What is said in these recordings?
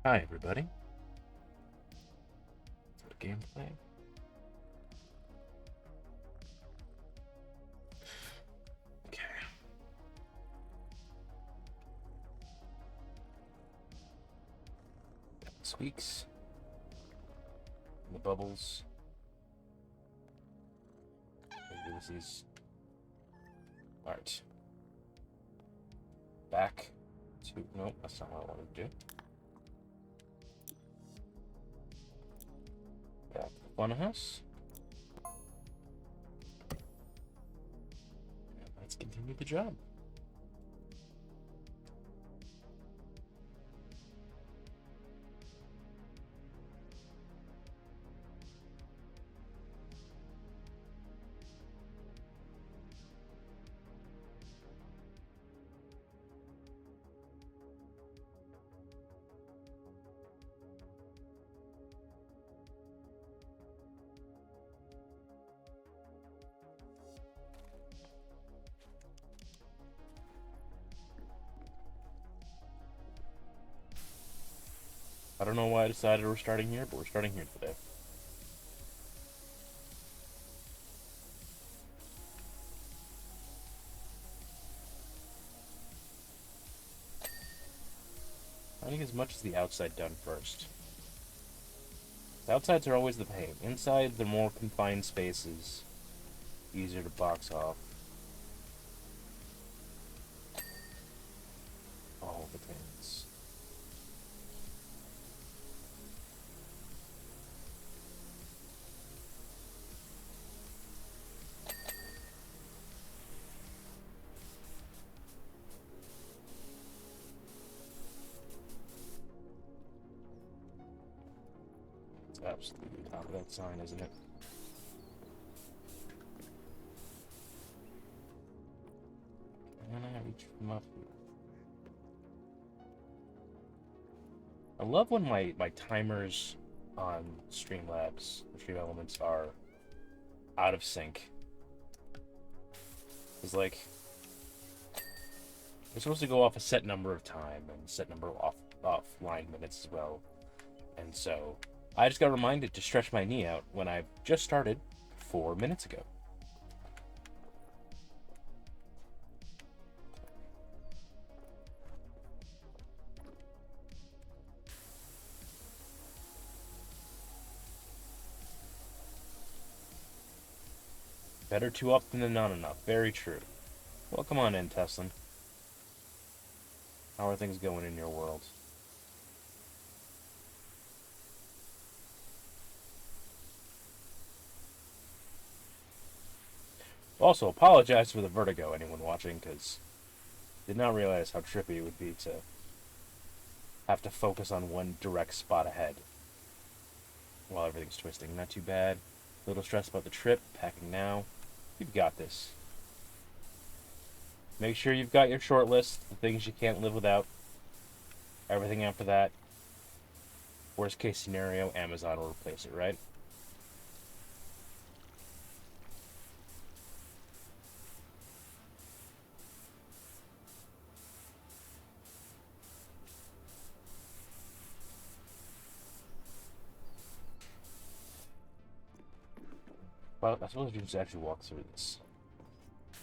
Hi, everybody. What gameplay? Okay. Squeaks. The bubbles. Ulysses. Alright. Back to... Nope, that's not what I wanted to do. Back to the funhouse. And let's continue the job. I don't know why I decided we're starting here, but we're starting here today. I think as much as the outside done first. The outsides are always the pain. Inside, the more confined spaces, easier to box off. All the things. It's absolutely the top of that sign, isn't it? Can I reach from up here? I love when my timers on Streamlabs, or Stream Elements, are out of sync. It's like, they're supposed to go off a set number of time and set number of offline minutes as well. And so, I just got reminded to stretch my knee out when I just started 4 minutes ago. Better too often than not enough. Very true. Well, come on in, Teslin. How are things going in your world? Also, apologize for the vertigo, anyone watching, because did not realize how trippy it would be to have to focus on one direct spot ahead while everything's twisting. Not too bad. A little stressed about the trip. Packing now. You've got this. Make sure you've got your short list, the things you can't live without. Everything after that, worst case scenario, Amazon will replace it, right? Well, I suppose you just actually walk through this.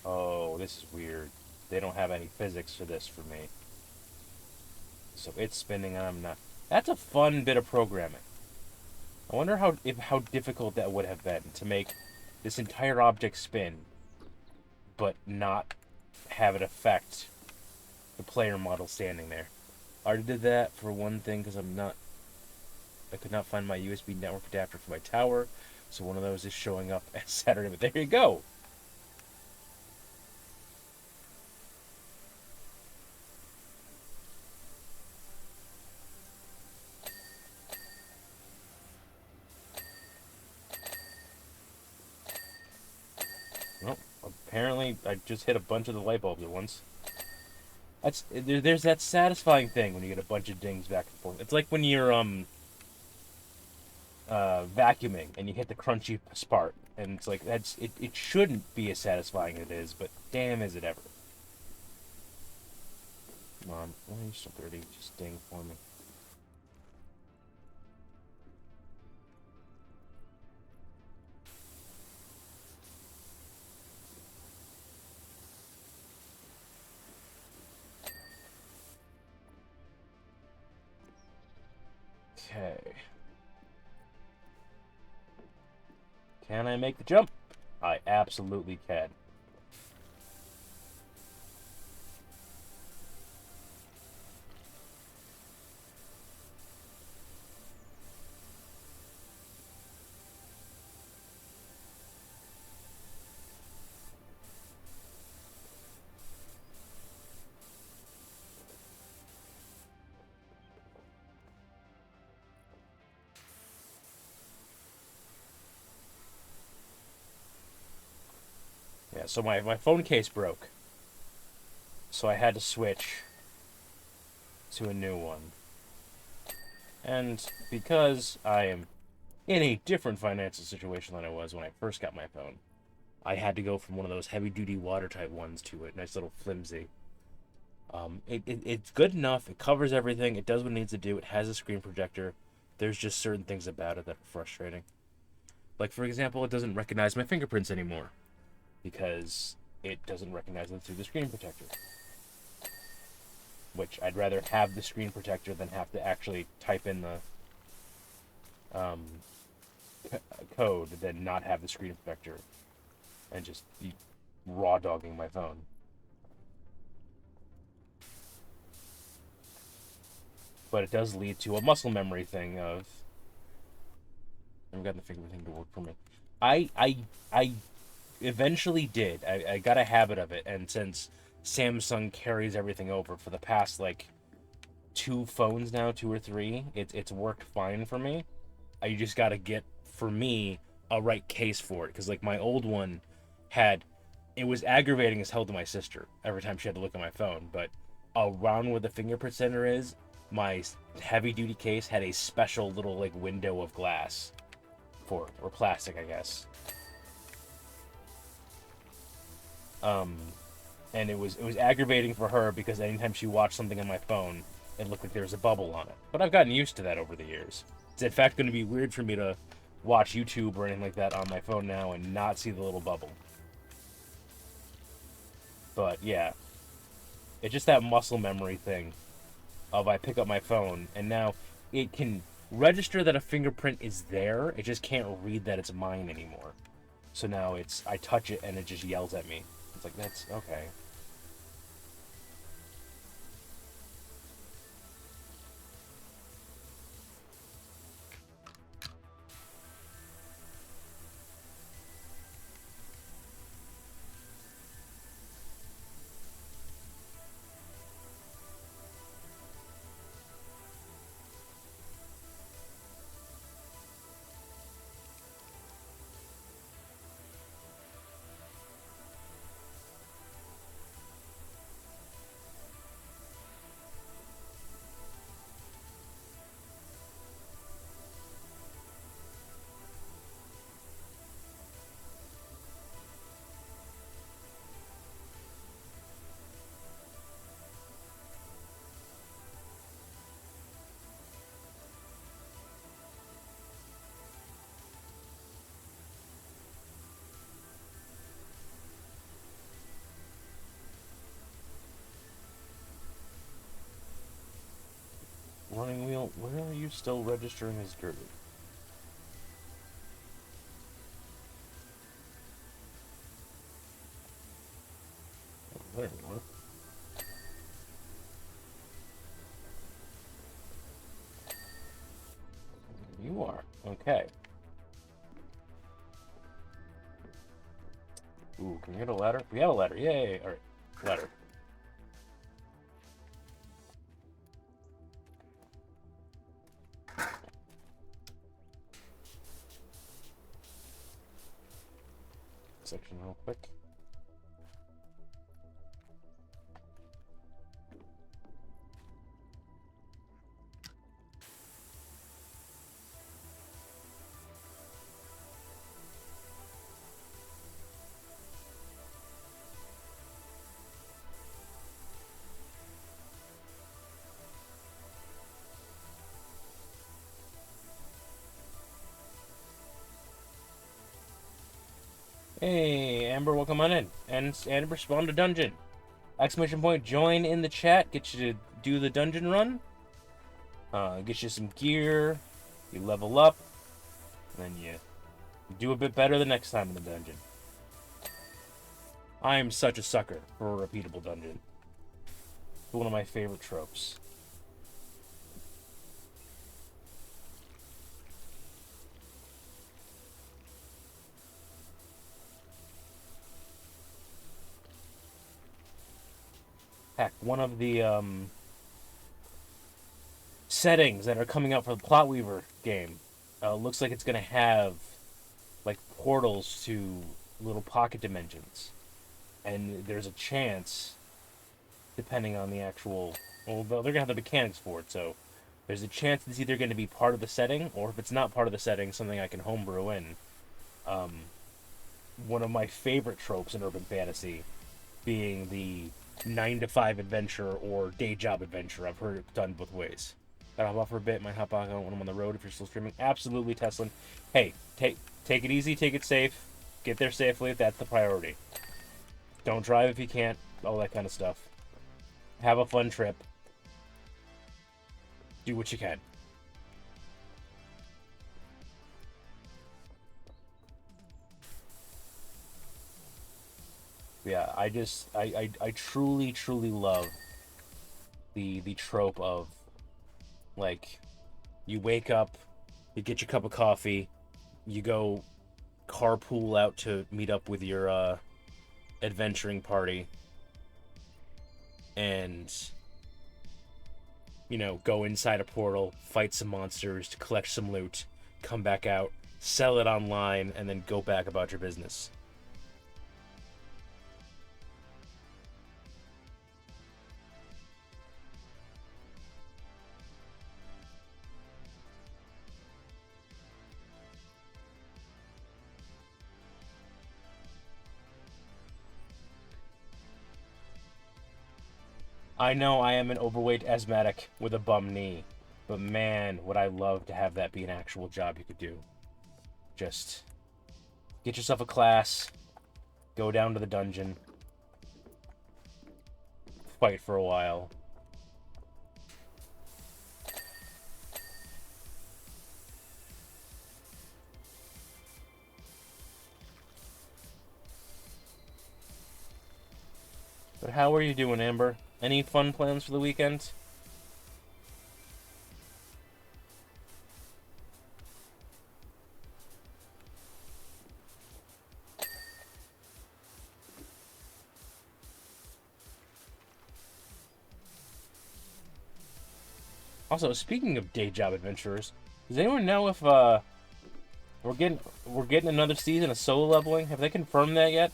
Oh, this is weird. They don't have any physics for this for me. So it's spinning and I'm not. That's a fun bit of programming. I wonder how difficult that would have been to make this entire object spin, but not have it affect the player model standing there. I already did that for one thing because I could not find my USB network adapter for my tower, so one of those is showing up as Saturday. But there you go. Well, apparently I just hit a bunch of the light bulbs at once. There's that satisfying thing when you get a bunch of dings back and forth. It's like when you're vacuuming and you hit the crunchy part, and it's like it shouldn't be as satisfying as it is, but damn, is it ever. Come on, why are you so dirty? Just ding for me. Can I make the jump? I absolutely can. Yeah, so my phone case broke. So I had to switch to a new one. And because I am in a different financial situation than I was when I first got my phone, I had to go from one of those heavy-duty water-type ones to a nice little flimsy. It's good enough. It covers everything. It does what it needs to do. It has a screen projector. There's just certain things about it that are frustrating. Like, for example, it doesn't recognize my fingerprints anymore because it doesn't recognize them through the screen protector. Which I'd rather have the screen protector than have to actually type in the code than not have the screen protector and just be raw dogging my phone. But it does lead to a muscle memory thing of I've got the finger thing to work for me. I eventually did. I got a habit of it, and since Samsung carries everything over for the past like 2 phones now, 2 or 3, it's worked fine for me. I just gotta get, for me, a right case for it, because like my old one it was aggravating as hell to my sister every time she had to look at my phone. But around where the fingerprint center is, my heavy duty case had a special little like window of glass for it, or plastic, I guess. And it was aggravating for her because anytime she watched something on my phone, it looked like there was a bubble on it. But I've gotten used to that over the years. It's in fact going to be weird for me to watch YouTube or anything like that on my phone now and not see the little bubble. But yeah, it's just that muscle memory thing of I pick up my phone and now it can register that a fingerprint is there. It just can't read that it's mine anymore. So now I touch it and it just yells at me. It's like, that's okay. Running wheel, where are you still registering as dirty? There we go. You are. Okay. Ooh, can we get a ladder? We have a ladder. Yay! Alright. Ladder. Section real quick. Hey, Amber, welcome on in. And Amber spawned a dungeon. Exclamation point, join in the chat. Get you to do the dungeon run. Get you some gear. You level up. And then you Do a bit better the next time in the dungeon. I am such a sucker for a repeatable dungeon. It's one of my favorite tropes. Heck, one of the settings that are coming out for the Plot Weaver game looks like it's going to have like portals to little pocket dimensions. And there's a chance, depending on the actual... Well, they're going to have the mechanics for it, so there's a chance it's either going to be part of the setting, or if it's not part of the setting, something I can homebrew in. One of my favorite tropes in urban fantasy being the 9-to-5 adventure or day job adventure. I've heard it done both ways. Gotta hop off for a bit, might hop out when I'm on the road if you're still streaming. Absolutely, Teslin. Hey, take it easy, take it safe, get there safely, that's the priority. Don't drive if you can't, all that kind of stuff. Have a fun trip. Do what you can. Yeah, I truly, truly love the trope of, like, you wake up, you get your cup of coffee, you go carpool out to meet up with your adventuring party, and, you know, go inside a portal, fight some monsters, to collect some loot, come back out, sell it online, and then go back about your business. I know I am an overweight asthmatic with a bum knee, but man, would I love to have that be an actual job you could do. Just get yourself a class, go down to the dungeon, fight for a while. But how are you doing, Amber? Any fun plans for the weekend? Also, speaking of day job adventurers, does anyone know if we're getting another season of solo leveling? Have they confirmed that yet?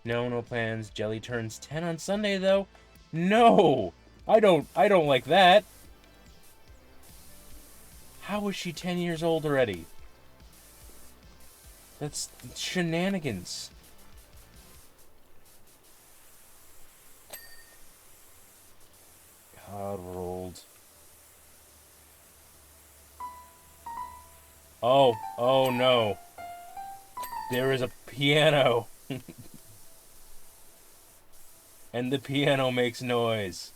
No plans. Jelly turns 10 on Sunday though. No! I don't like that. How is she 10 years old already? That's shenanigans. God rolled. Oh no. There is a piano. And the piano makes noise.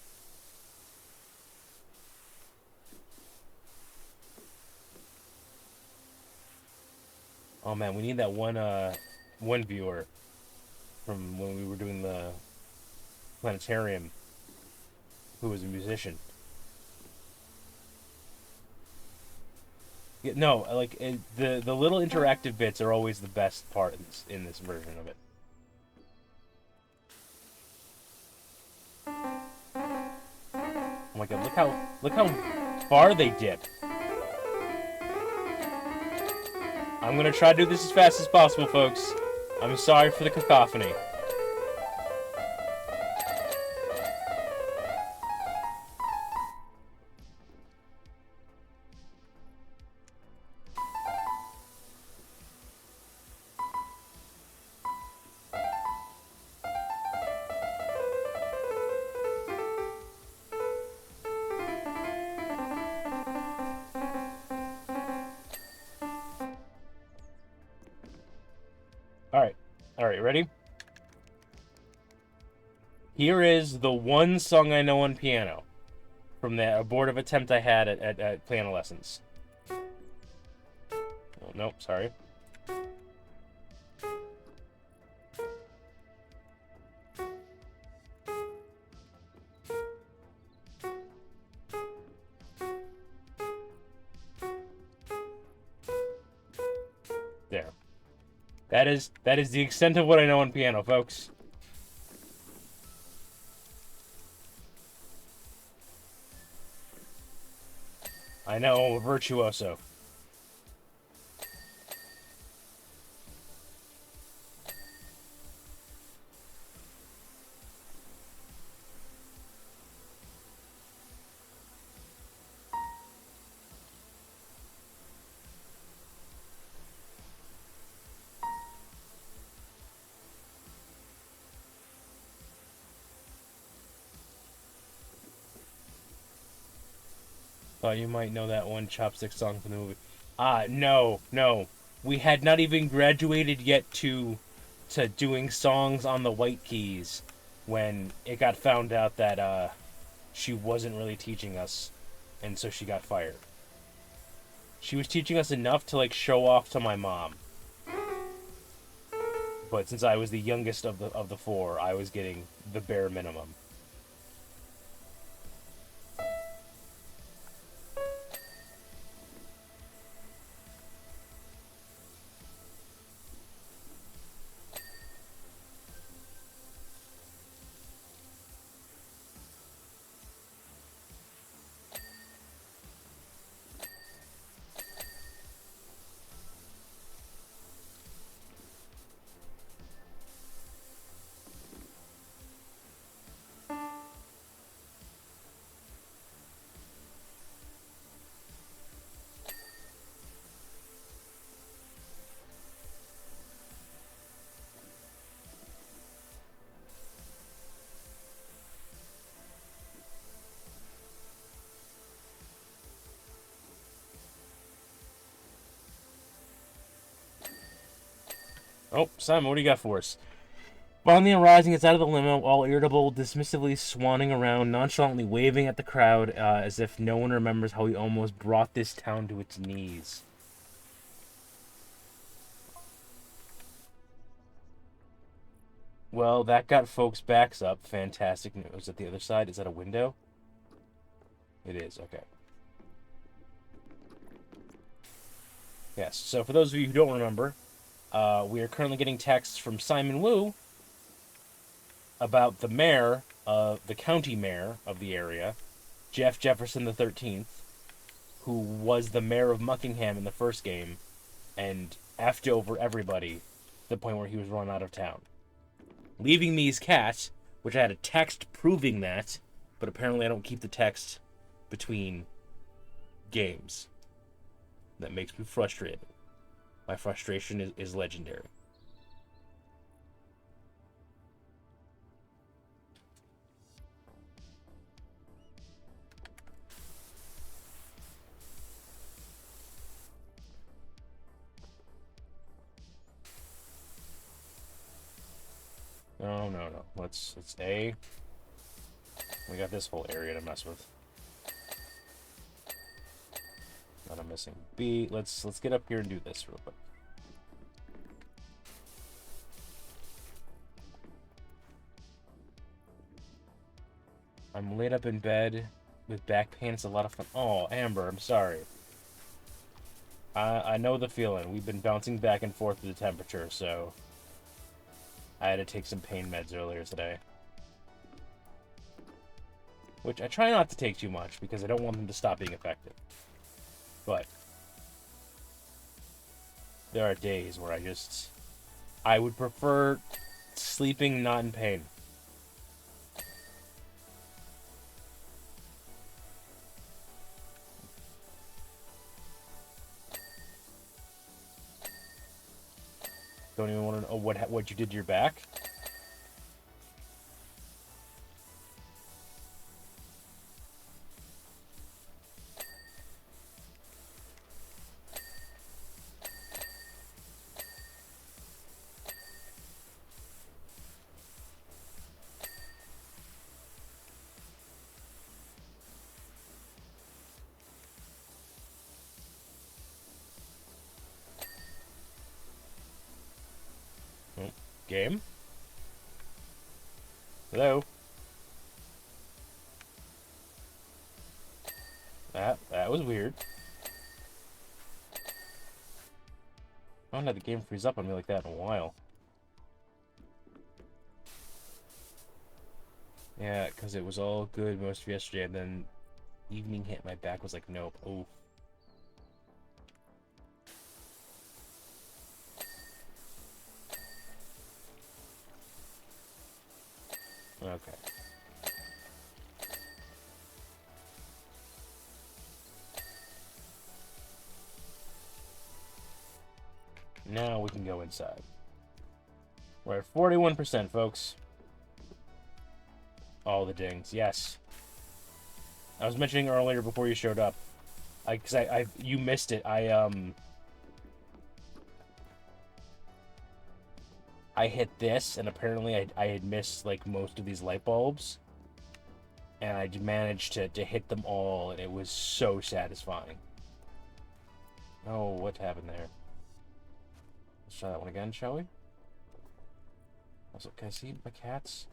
Oh man, we need that one viewer from when we were doing the planetarium who was a musician. Yeah, no, like the little interactive bits are always the best part in this version of it. Oh my god, look how far they dip. I'm gonna try to do this as fast as possible, folks. I'm sorry for the cacophony. Alright, ready? Here is the one song I know on piano from that abortive attempt I had at piano lessons. nope, sorry. There. That is the extent of what I know on piano, folks. I know, virtuoso. Thought you might know that one chopstick song from the movie. No. We had not even graduated yet to doing songs on the white keys when it got found out that she wasn't really teaching us, and so she got fired. She was teaching us enough to like show off to my mom. But since I was the youngest of the four, I was getting the bare minimum. Oh, Simon, what do you got for us? Finally arising, it's out of the limo, all irritable, dismissively swanning around, nonchalantly waving at the crowd as if no one remembers how he almost brought this town to its knees. Well, that got folks' backs up. Fantastic news. At the other side, is that a window? It is, okay. Yes, so for those of you who don't remember, we are currently getting texts from Simon Wu about the mayor, the county mayor of the area, Jeff Jefferson the 13th, who was the mayor of Muckingham in the first game, and effed over everybody to the point where he was run out of town. Leaving me his cat, which I had a text proving that, but apparently I don't keep the text between games. That makes me frustrated. My frustration is legendary. No. Let's A. We got this whole area to mess with. Not I'm missing B. Let's get up here and do this real quick. I'm laid up in bed with back pain. It's a lot of fun. Oh, Amber, I'm sorry. I know the feeling. We've been bouncing back and forth with the temperature, so I had to take some pain meds earlier today. Which I try not to take too much because I don't want them to stop being effective. But there are days where I would prefer sleeping not in pain. Don't even want to know what you did to your back. Game? Hello? That was weird. I haven't had the game freeze up on me like that in a while. Yeah, because it was all good most of yesterday, and then evening hit, my back was like, nope. Oh. Okay. Now we can go inside. We're at 41%, folks. All the dings, yes. I was mentioning earlier before you showed up. You missed it. I hit this, and apparently I had missed, like, most of these light bulbs. And I managed to hit them all, and it was so satisfying. Oh, what happened there? Let's try that one again, shall we? Also, can I see my cats?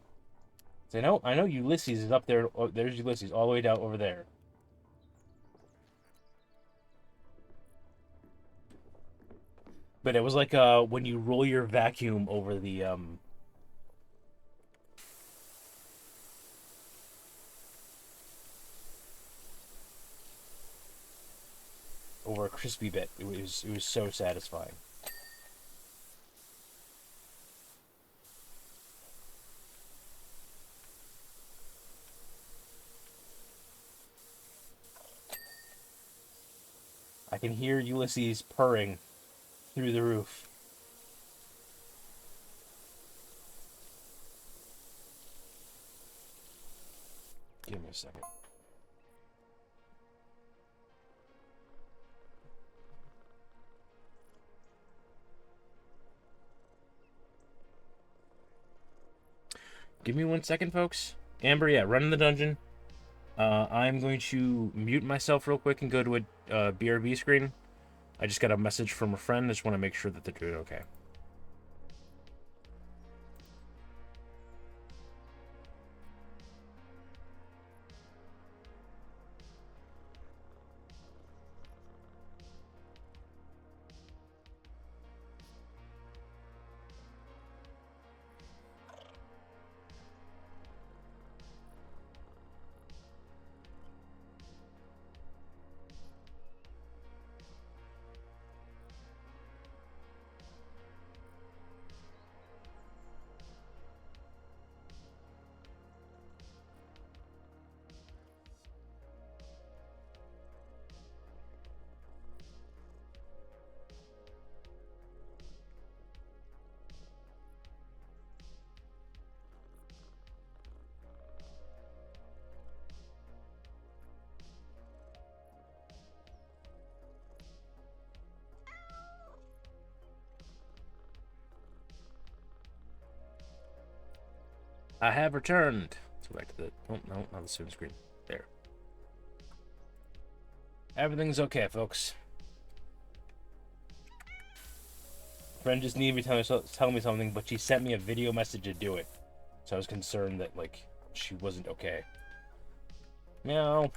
I know Ulysses is up there. Oh, there's Ulysses, all the way down over there. But it was like when you roll your vacuum over the over a crispy bit. It was so satisfying. I can hear Ulysses purring through the roof. Give me a second. Give me 1 second, folks. Amber, yeah, run in the dungeon. I'm going to mute myself real quick and go to a BRB screen. I just got a message from a friend. I just want to make sure that they're doing okay. I have returned. Let's go back to the... Oh, no, not the student screen. There. Everything's okay, folks. Friend just needed me to tell me something, but she sent me a video message to do it. So I was concerned that, like, she wasn't okay. Meow.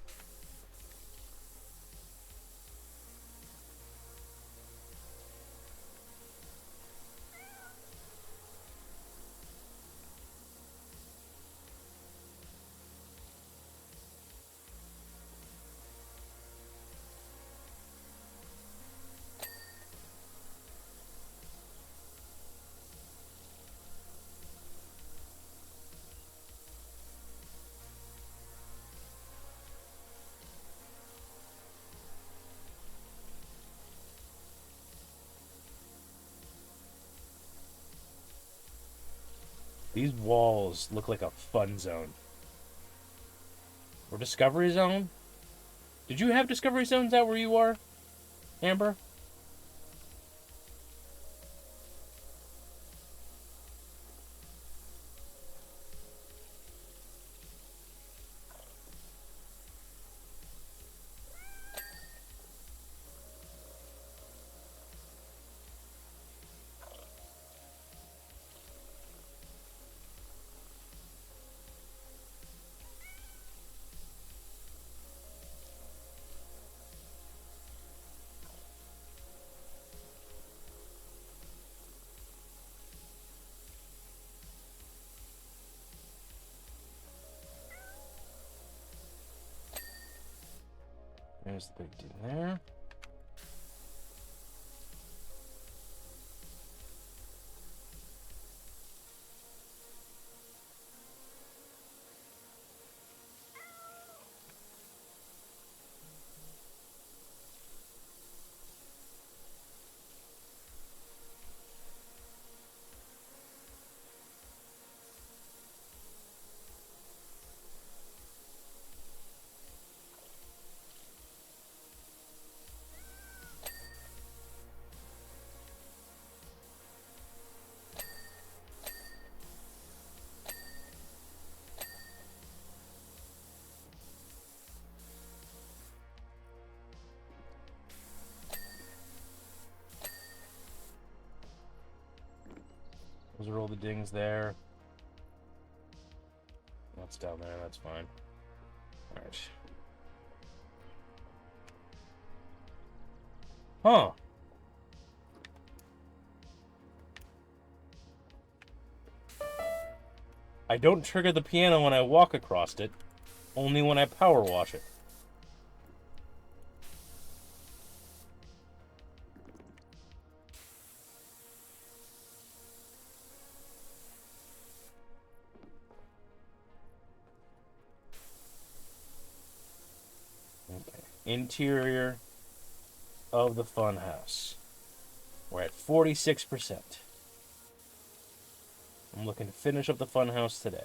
These walls look like a fun zone. Or Discovery Zone? Did you have Discovery Zones out where you are, Amber? There's the big dude there. Those are all the dings there. That's down there, that's fine. Alright. Huh. I don't trigger the piano when I walk across it, only when I power wash it. Okay. Interior of the funhouse. We're at 46%. I'm looking to finish up the funhouse today.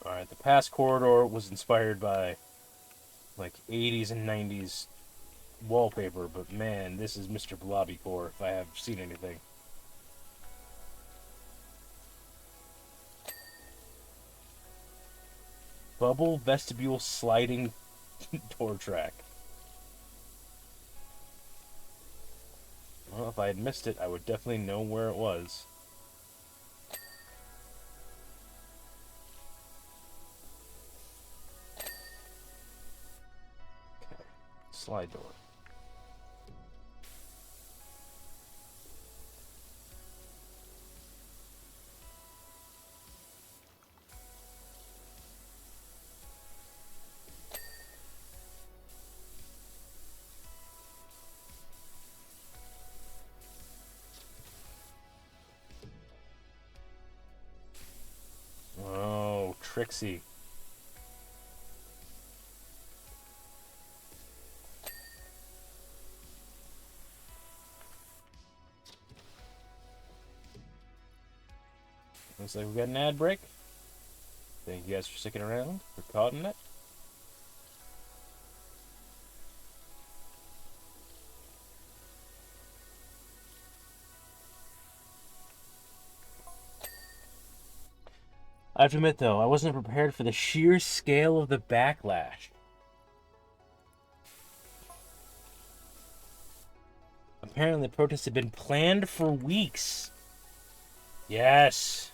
Alright, the past corridor was inspired by like 80s and 90s wallpaper, but man, this is Mr. Blobbycore if I have seen anything. Bubble vestibule sliding door track. Well, if I had missed it, I would definitely know where it was. Okay. Slide door. Oh, Trixie. Looks like we got an ad break. Thank you guys for sticking around, for caught in it. I have to admit, though, I wasn't prepared for the sheer scale of the backlash. Apparently, the protests had been planned for weeks. Yes.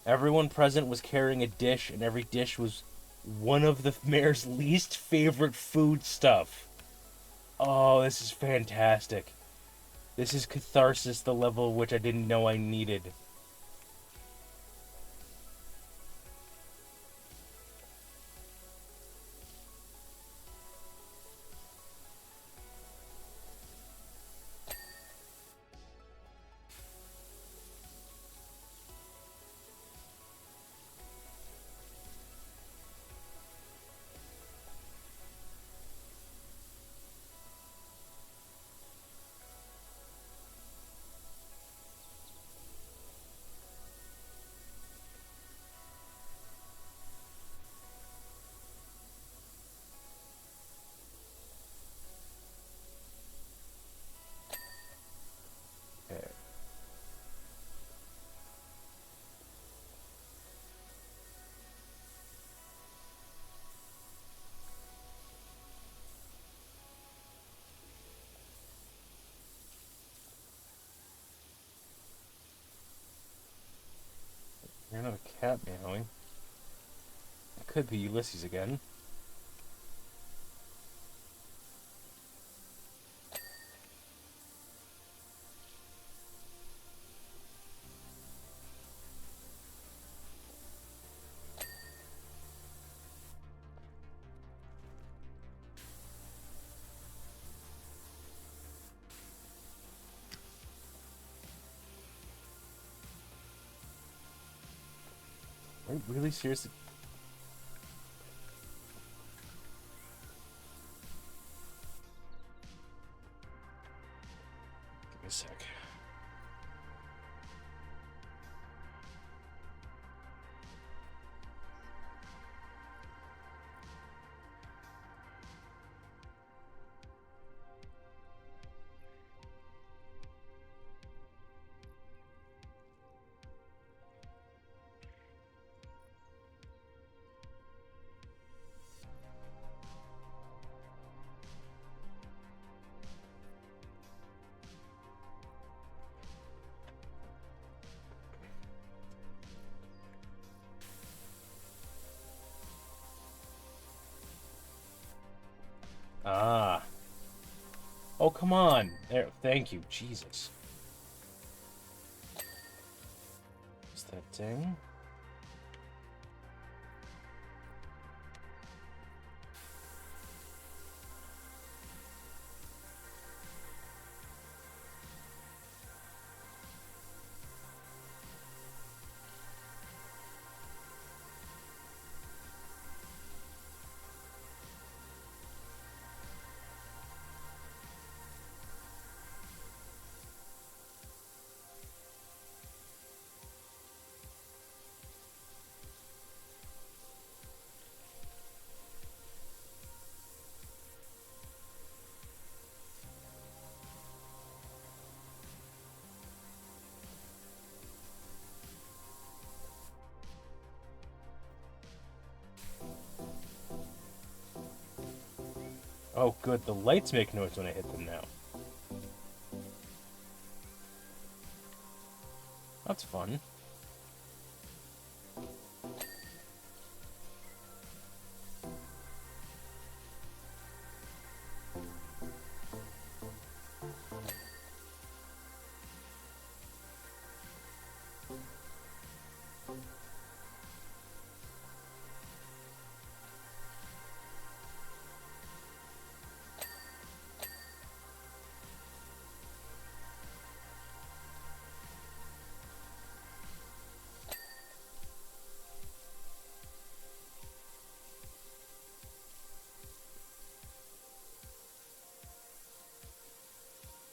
Everyone present was carrying a dish, and every dish was one of the mayor's least favorite food stuff. Oh, this is fantastic. This is catharsis, the level of which I didn't know I needed. Another cat meowing. It could be Ulysses again. Are you really seriously? Give me a sec. Ah. Oh, come on. There. Thank you. Jesus. What's that thing? Oh, good. The lights make noise when I hit them now. That's fun.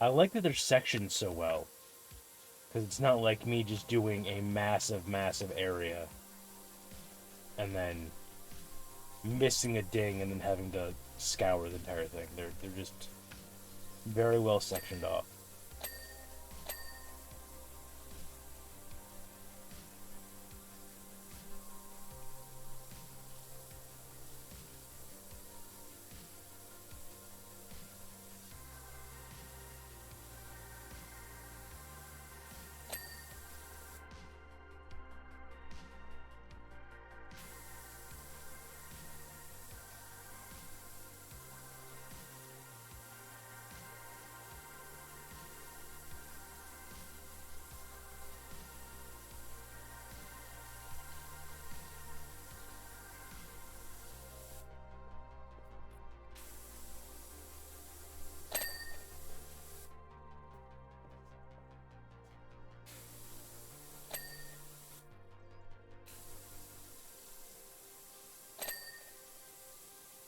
I like that they're sectioned so well. Because it's not like me just doing a massive, massive area and then missing a ding and then having to scour the entire thing. They're just very well sectioned off.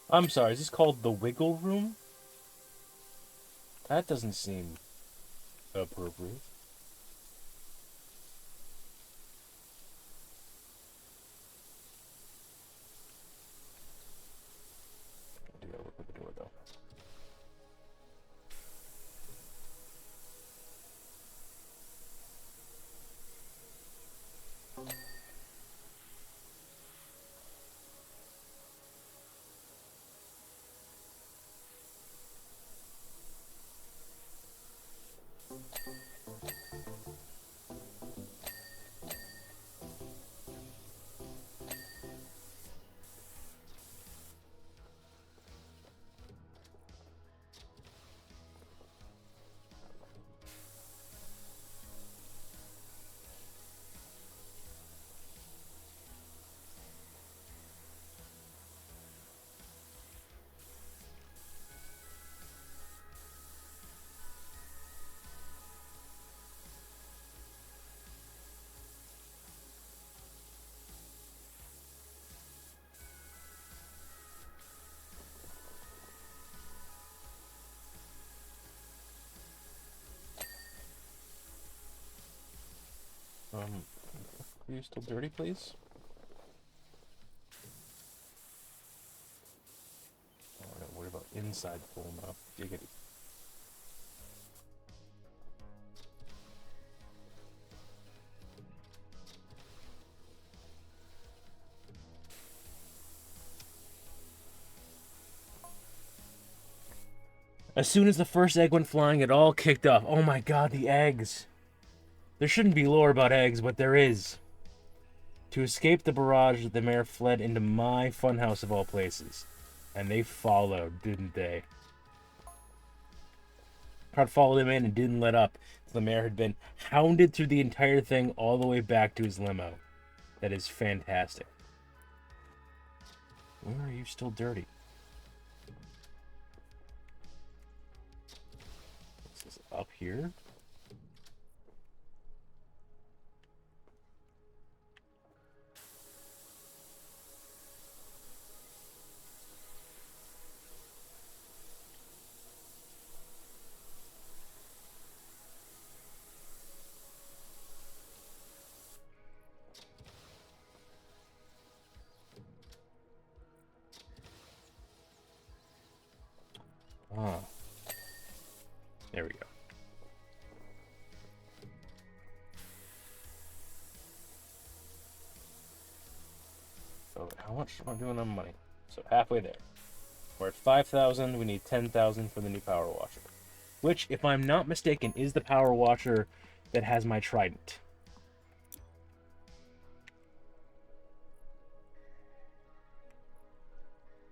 I'm sorry, is this called the Wiggle Room? That doesn't seem appropriate. I do gotta look at the door though. Are you still dirty, please? Alright, what about inside the pool now? Giggity. As soon as the first egg went flying, it all kicked off. Oh my god, the eggs. There shouldn't be lore about eggs, but there is. To escape the barrage, the mayor fled into my funhouse of all places. And they followed, didn't they? Crowd followed him in and didn't let up. The mayor had been hounded through the entire thing all the way back to his limo. That is fantastic. Where are you still dirty? This is up here? Ah. There we go. So how much am I doing on money? So halfway there. We're at 5,000. We need 10,000 for the new power washer. Which, if I'm not mistaken, is the power washer that has my trident.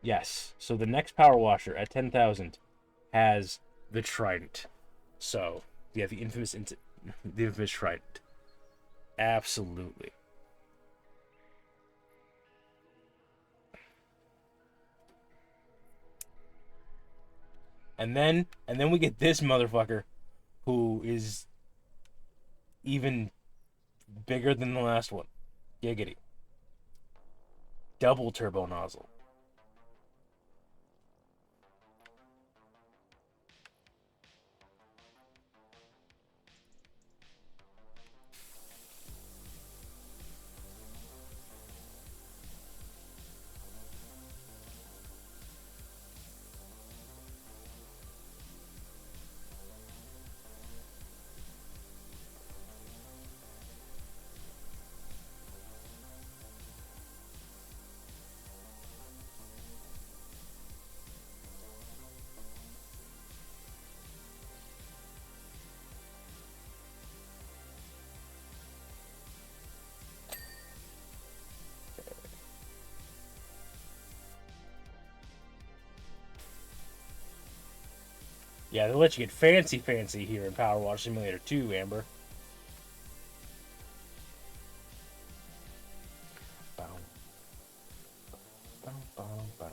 Yes. So the next power washer at 10,000 has the trident. So, yeah, the infamous trident. Absolutely. And then we get this motherfucker who is even bigger than the last one. Giggity. Double turbo nozzle. Yeah, they let you get fancy here in Powerwash Simulator 2, Amber. Bow. Bow, bow, bow.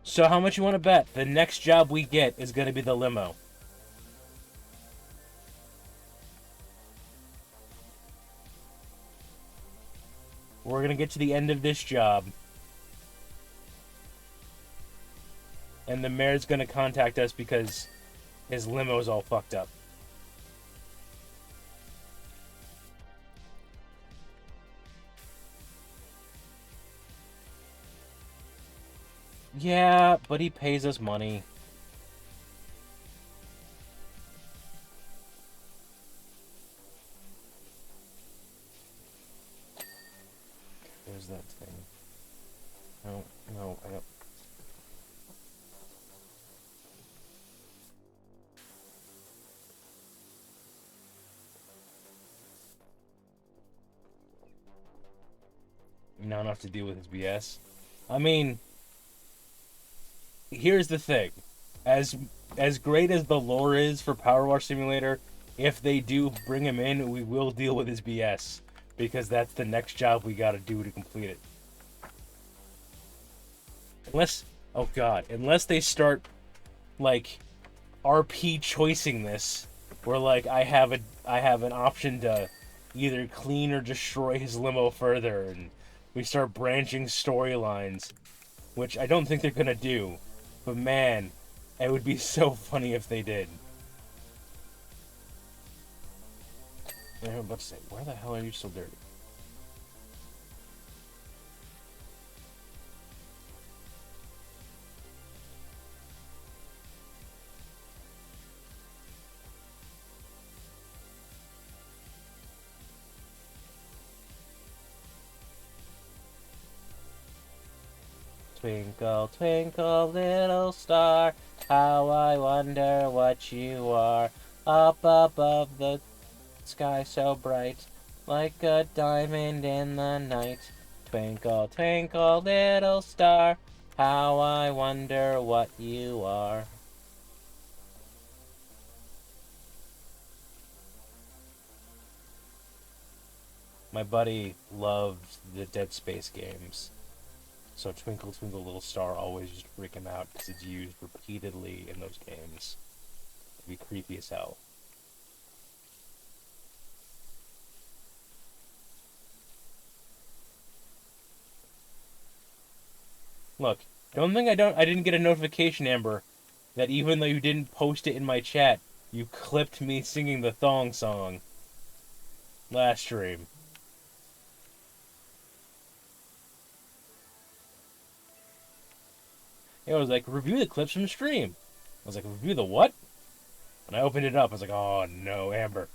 So how much you want to bet the next job we get is going to be the limo? We're going to get to the end of this job. And the mayor's going to contact us because his limo's all fucked up. Yeah, but he pays us money. There's that thing. No, I don't. Now I don't have to deal with his BS. I mean, here's the thing. As great as the lore is for Powerwash Simulator, if they do bring him in, we will deal with his BS. Because that's the next job we gotta do to complete it. Unless, oh god, unless they start, like, RP choicing this, where, like, I have an option to either clean or destroy his limo further, and we start branching storylines, which I don't think they're gonna do. But man, it would be so funny if they did. I'm about to say, why the hell are you so dirty? Twinkle, twinkle, little star, how I wonder what you are. Up above the sky so bright, like a diamond in the night. Twinkle, twinkle, little star, how I wonder what you are. My buddy loves the Dead Space games. So Twinkle Twinkle Little Star always used to freak him out because it's used repeatedly in those games. It'd be creepy as hell. Look, don't think I didn't get a notification, Amber, that even though you didn't post it in my chat, you clipped me singing the thong song last stream. It was like, review the clips from the stream. I was like, review the what? And I opened it up. I was like, oh no, Amber.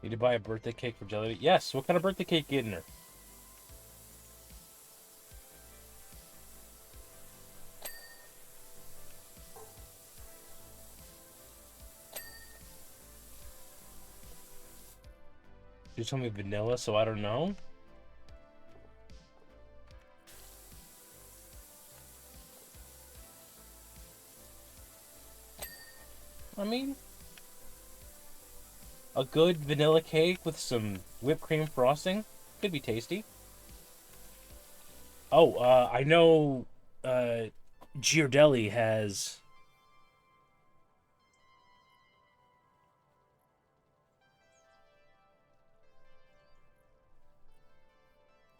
Need to buy a birthday cake for Jelly? Yes, what kind of birthday cake getting her? You told me vanilla, so I don't know. I mean, a good vanilla cake with some whipped cream frosting could be tasty. Oh, I know Ghirardelli has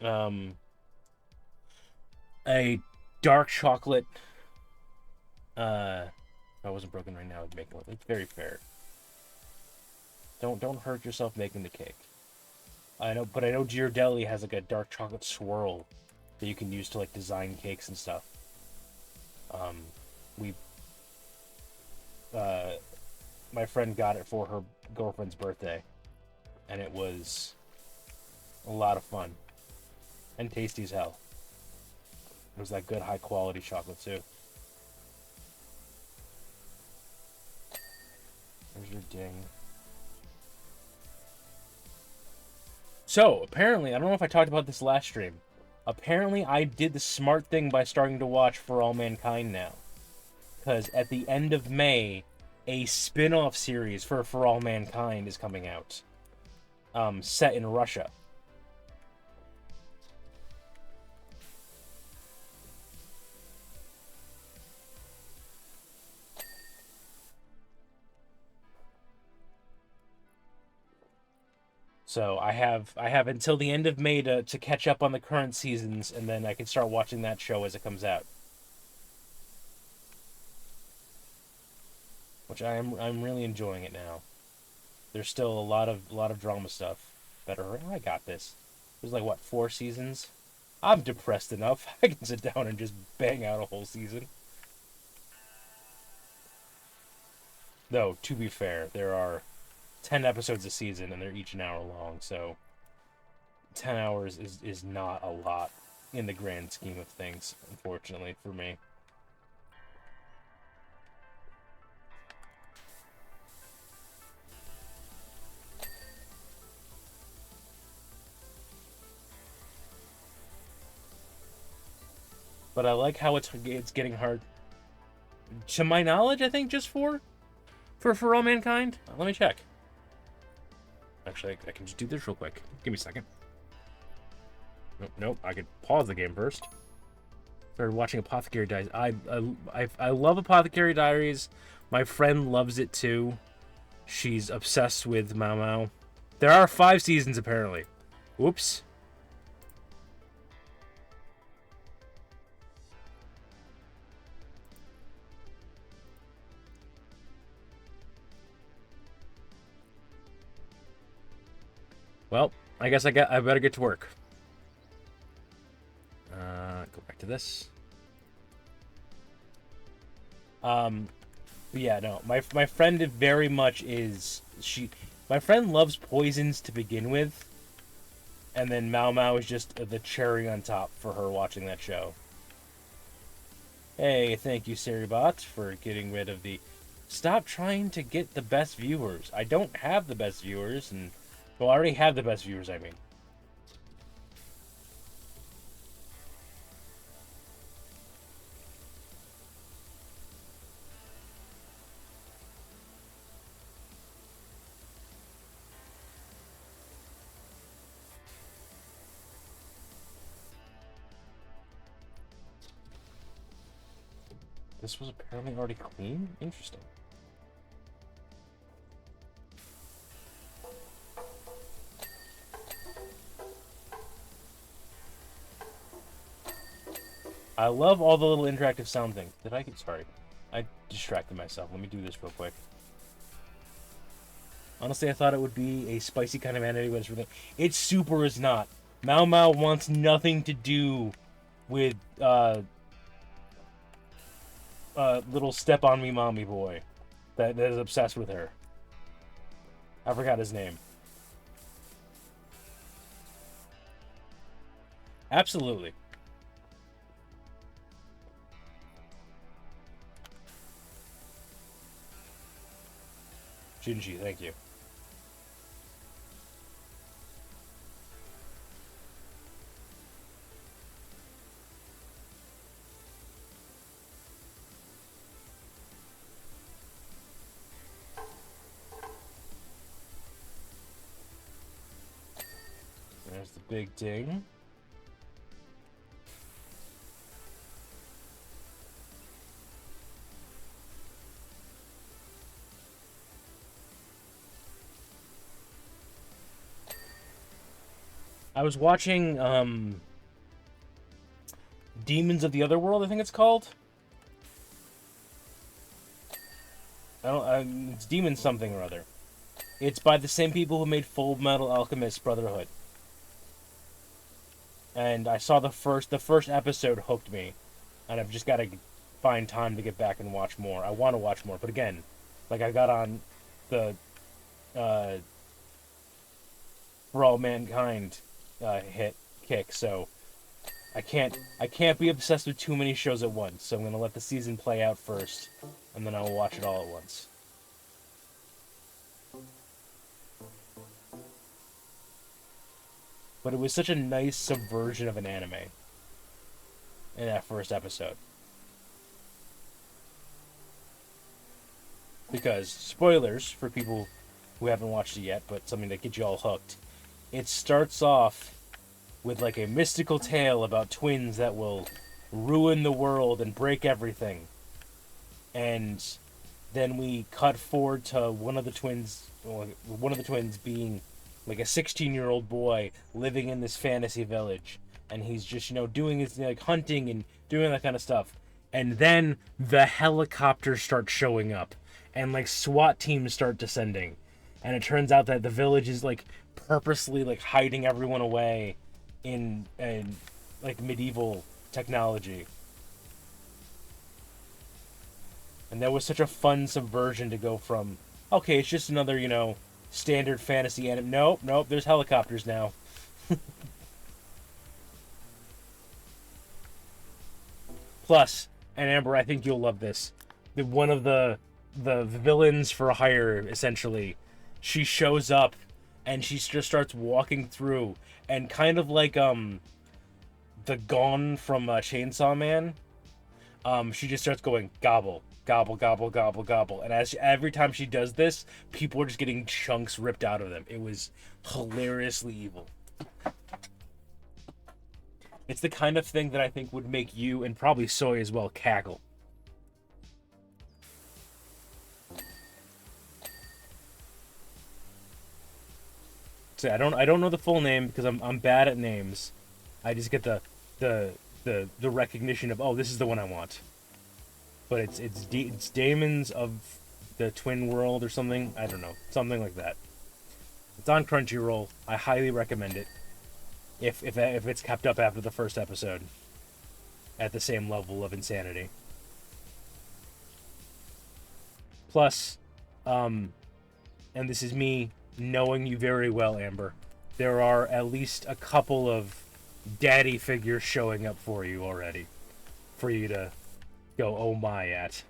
um, a dark chocolate. If I wasn't broken right now, I'd make one. It's very fair. Don't hurt yourself making the cake. I know, but I know Ghirardelli has like a dark chocolate swirl that you can use to like design cakes and stuff. We my friend got it for her girlfriend's birthday, and it was a lot of fun and tasty as hell. It was that good high quality chocolate too. There's your ding. So, apparently, I don't know if I talked about this last stream. Apparently, I did the smart thing by starting to watch For All Mankind now. Because at the end of May, a spin-off series for All Mankind is coming out. Set in Russia. So I have until the end of May to catch up on the current seasons, and then I can start watching that show as it comes out. Which I'm really enjoying it now. There's still a lot of drama stuff that are I got this. There's like what 4 seasons. I'm depressed enough. I can sit down and just bang out a whole season. Though to be fair, there are 10 episodes a season, and they're each an hour long. So 10 hours is not a lot in the grand scheme of things, unfortunately for me. But I like how it's getting hard. To my knowledge, I think just for all mankind. Let me check. Actually, I can just do this real quick. Give me a second. Nope. I could pause the game first. Started watching Apothecary Diaries. I love Apothecary Diaries. My friend loves it too. She's obsessed with Mau Mau. There are 5 seasons apparently. Oops. Well, I guess I better get to work. Go back to this. But yeah, no. My friend very much is my friend loves poisons to begin with, and then Mau Mau is just the cherry on top for her watching that show. Hey, thank you, Seribot, for getting rid of the. Stop trying to get the best viewers. I don't have the best viewers, and well, I already have the best viewers. I mean. This was apparently already clean? Interesting. I love all the little interactive sound things. Did I get... Sorry. I distracted myself. Let me do this real quick. Honestly, I thought it would be a spicy kind of anime, but it's really... It super is not. Mau Mau wants nothing to do with, little step on me mommy boy that is obsessed with her. I forgot his name. Absolutely. Shinji, thank you. There's the big ding. I was watching Demons of the Otherworld, I think it's called. It's Demon something or other. It's by the same people who made Full Metal Alchemist Brotherhood. And I saw the first episode hooked me, and I've just got to find time to get back and watch more. I want to watch more, but again, like I got on the For All Mankind hit kick, so I can't be obsessed with too many shows at once. So I'm gonna let the season play out first, and then I will watch it all at once. But it was such a nice subversion of an anime in that first episode. Because, spoilers for people who haven't watched it yet, but something that gets you all hooked. It starts off with like a mystical tale about twins that will ruin the world and break everything. And then we cut forward to one of the twins being like a 16-year-old boy living in this fantasy village, and he's just doing his like hunting and doing that kind of stuff. And then the helicopters start showing up, and like SWAT teams start descending, and it turns out that the village is like purposely like hiding everyone away in like medieval technology. And that was such a fun subversion to go from, okay, it's just another, standard fantasy anime. Nope, there's helicopters now. Plus, and Amber, I think you'll love this. One of the villains for hire, essentially, she shows up and she just starts walking through, and kind of like the Gone from Chainsaw Man. She just starts going gobble, gobble, gobble, gobble, gobble, and every time she does this, people are just getting chunks ripped out of them. It was hilariously evil. It's the kind of thing that I think would make you, and probably Soy as well, cackle. So I don't know the full name because I'm bad at names. I just get the recognition of, oh, this is the one I want. But it's Demons of the Twin World or something. I don't know, something like that. It's on Crunchyroll. I highly recommend it. If it's kept up after the first episode, at the same level of insanity. Plus, and this is me knowing you very well, Amber, there are at least a couple of daddy figures showing up for you already, for you to go oh my at.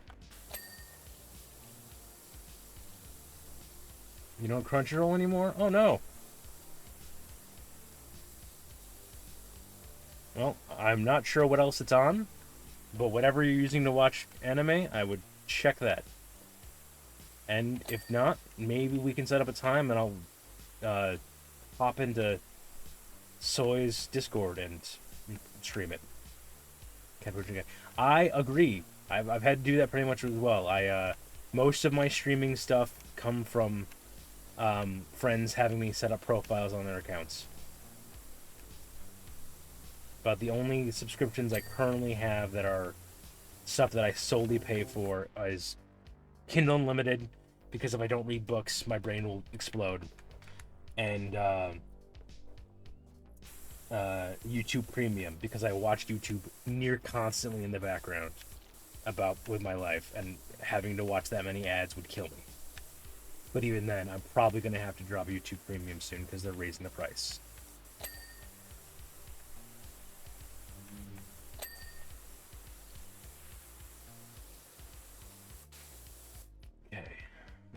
You don't Crunchyroll anymore? Oh no. Well, I'm not sure what else it's on, but whatever you're using to watch anime, I would check that. And if not, maybe we can set up a time and I'll pop into Soy's Discord and stream it. I agree. I've had to do that pretty much as well. Most of my streaming stuff come from friends having me set up profiles on their accounts. But the only subscriptions I currently have that are stuff that I solely pay for is Kindle Unlimited, because if I don't read books, my brain will explode. And YouTube Premium, because I watch YouTube near constantly in the background with my life, and having to watch that many ads would kill me. But even then, I'm probably going to have to drop YouTube Premium soon because they're raising the price.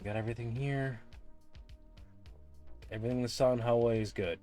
Got everything here. Everything in the Sun Hallway is good.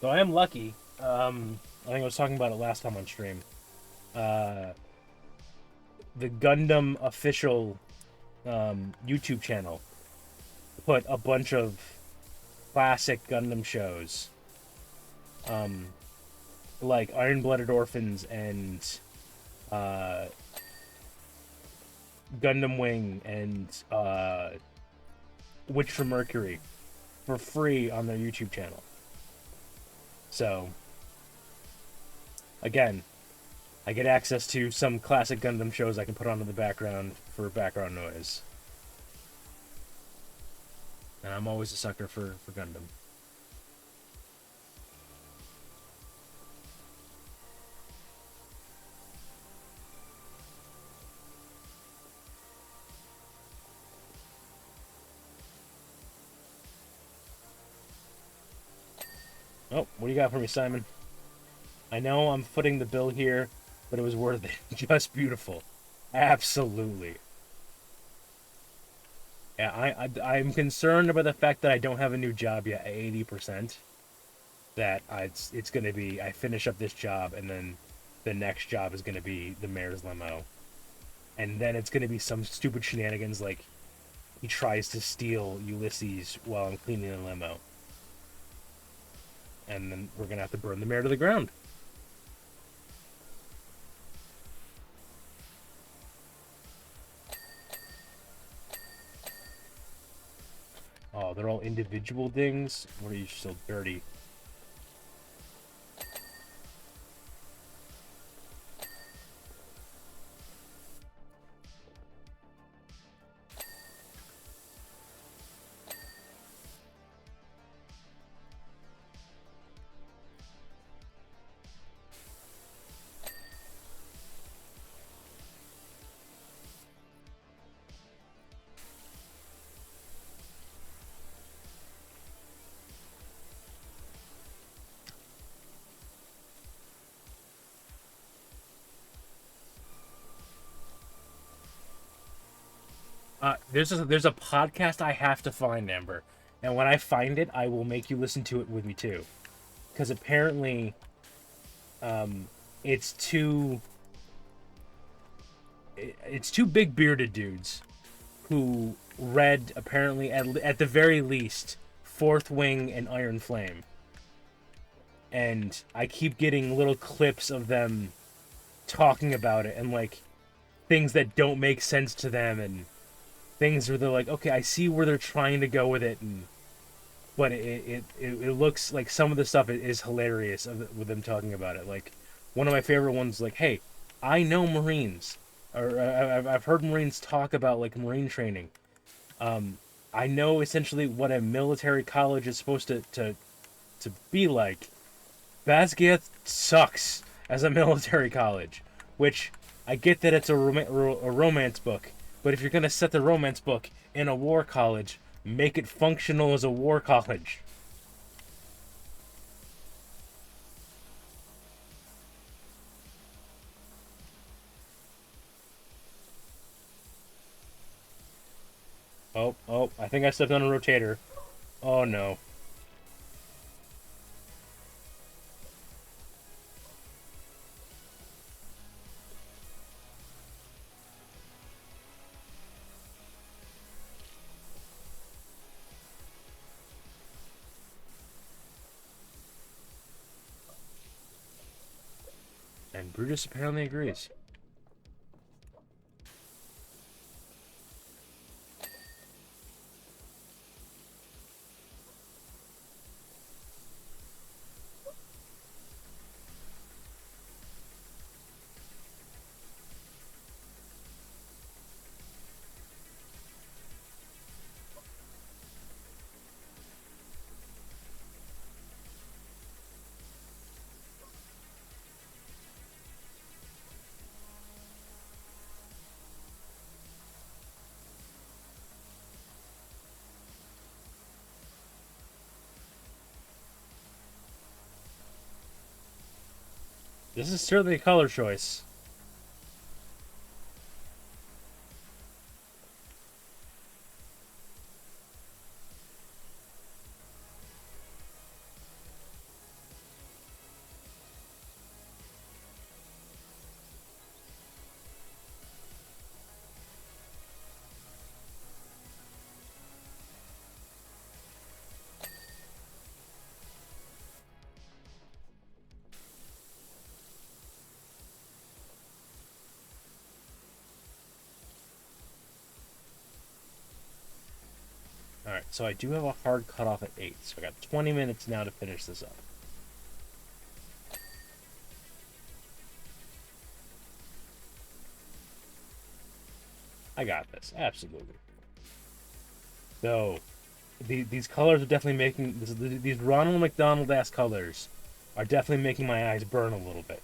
So I am lucky. I think I was talking about it last time on stream. The Gundam official YouTube channel put a bunch of classic Gundam shows, like Iron-Blooded Orphans and Gundam Wing and Witch from Mercury, for free on their YouTube channel. So, again, I get access to some classic Gundam shows I can put on in the background for background noise. And I'm always a sucker for Gundam. Oh, what do you got for me, Simon? I know I'm footing the bill here, but it was worth it. Just beautiful. Absolutely. Yeah, I'm concerned about the fact that I don't have a new job yet at 80%. That it's going to be, I finish up this job, and then the next job is going to be the mayor's limo. And then it's going to be some stupid shenanigans like he tries to steal Ulysses while I'm cleaning the limo. And then we're going to have to burn the mayor to the ground. Oh, they're all individual things? What are you so dirty? There's a podcast I have to find, Amber, and when I find it, I will make you listen to it with me too, because apparently, it's two it's two big bearded dudes who read apparently at the very least Fourth Wing and Iron Flame, and I keep getting little clips of them talking about it and like things that don't make sense to them and things where they're like, okay, I see where they're trying to go with it, and but it looks like some of the stuff is hilarious with them talking about it. Like one of my favorite ones, like, hey, I know Marines, or I've heard Marines talk about like Marine training. I know essentially what a military college is supposed to be like. Basquiat sucks as a military college, which I get that it's a romance book, but if you're gonna set the romance book in a war college, make it functional as a war college. Oh, I think I stepped on a rotator. Oh no. And Brutus apparently agrees. This is certainly a color choice. Alright, so I do have a hard cutoff at 8, so I got 20 minutes now to finish this up. I got this, absolutely. So, these colors are definitely making these Ronald McDonald ass colors are definitely making my eyes burn a little bit.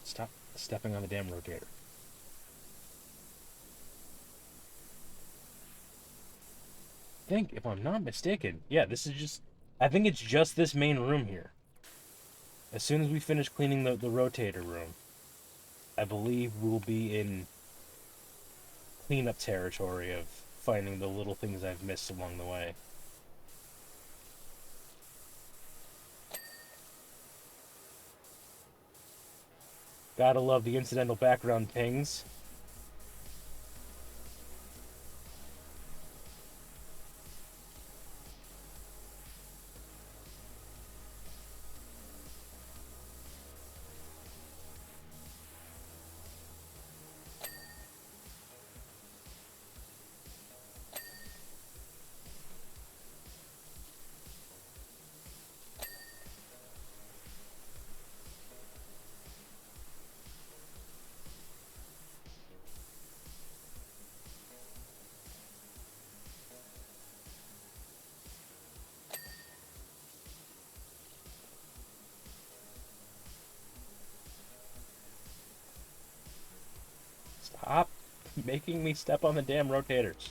Stop stepping on the damn rotator. I think, if I'm not mistaken, yeah, this is just. I think it's just this main room here. As soon as we finish cleaning the rotator room, I believe we'll be in cleanup territory of finding the little things I've missed along the way. Gotta love the incidental background pings. Stop making me step on the damn rotators.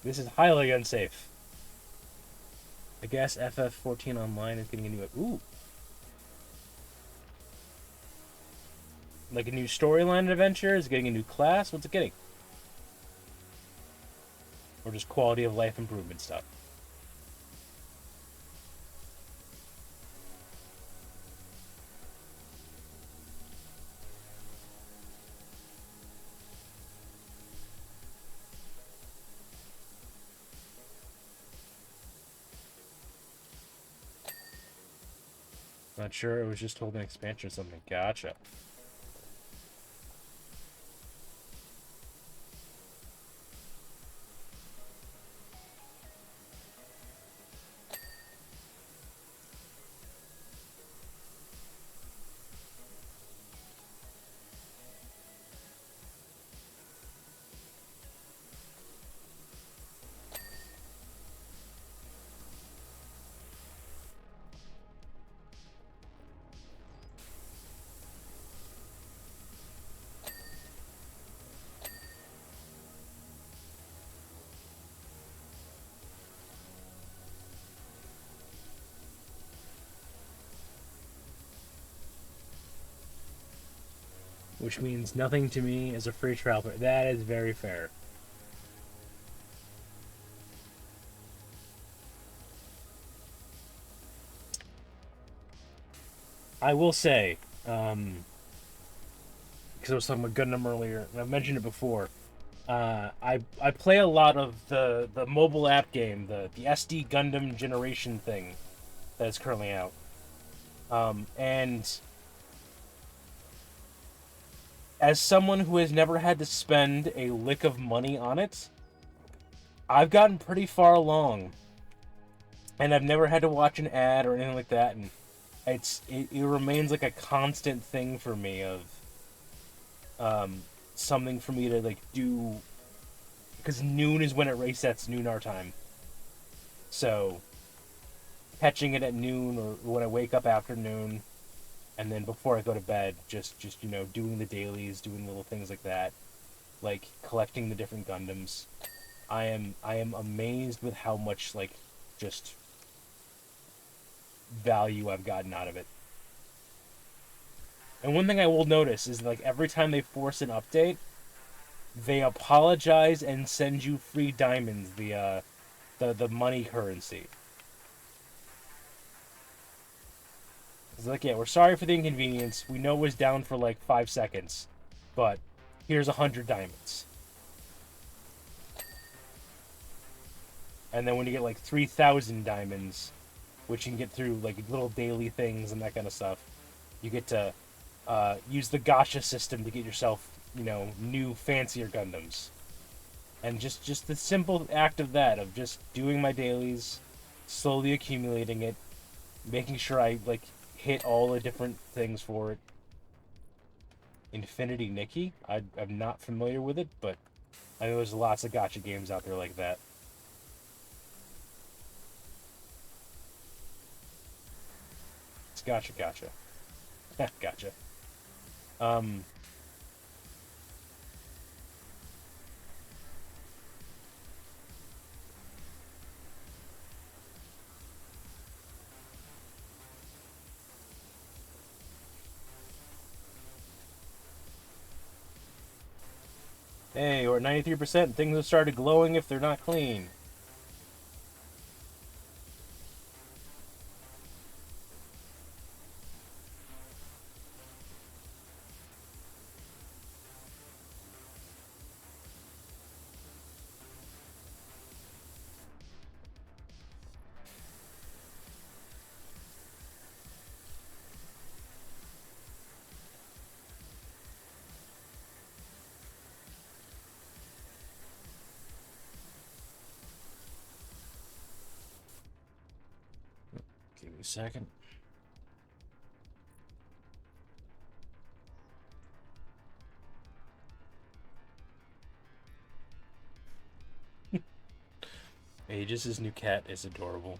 This is highly unsafe. I guess FF14 Online is getting a new... Ooh! Like a new storyline adventure? Is it getting a new class? What's it getting? Or just quality of life improvement stuff? Not sure, it was just told an expansion or something. Gotcha. Which means nothing to me as a free trial player. That is very fair. I will say, because I was talking about Gundam earlier, and I've mentioned it before. I play a lot of the mobile app game, the SD Gundam Generation thing that is currently out, and as someone who has never had to spend a lick of money on it, I've gotten pretty far along, and I've never had to watch an ad or anything like that, and it remains like a constant thing for me of something for me to like do, because noon is when it resets, noon our time. So catching it at noon or when I wake up after noon, and then before I go to bed, just doing the dailies, doing little things like that. like collecting the different Gundams. I am amazed with how much like just value I've gotten out of it. And one thing I will notice is like every time they force an update, they apologize and send you free diamonds, the money currency. It's like, yeah, we're sorry for the inconvenience. We know it was down for like 5 seconds, but here's 100 diamonds. And then when you get like 3,000 diamonds, which you can get through like little daily things and that kind of stuff, you get to use the gacha system to get yourself, new fancier Gundams. And just the simple act of that, of just doing my dailies, slowly accumulating it, making sure I like hit all the different things for it. Infinity Nikki, I'm not familiar with it, but I know there's lots of gacha games out there like that. It's gotcha. Gotcha. Um, hey, we're at 93%. Things have started glowing if they're not clean. Give me a second. Aegis' new cat is adorable.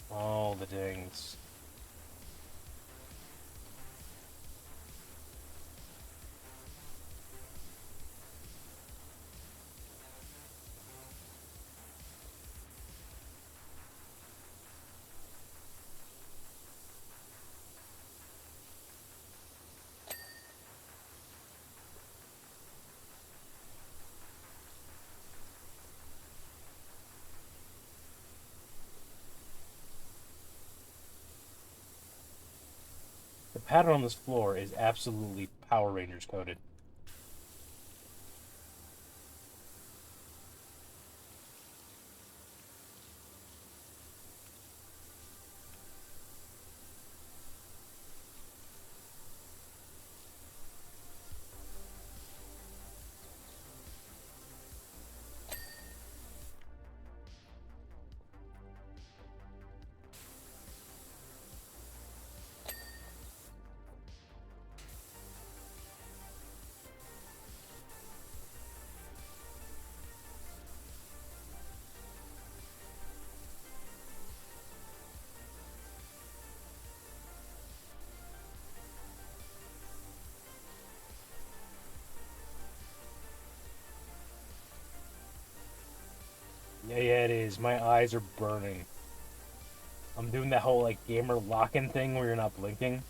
All the dings. The pattern on this floor is absolutely Power Rangers coded. Yeah, it is. My eyes are burning. I'm doing that whole like gamer lock-in thing where you're not blinking,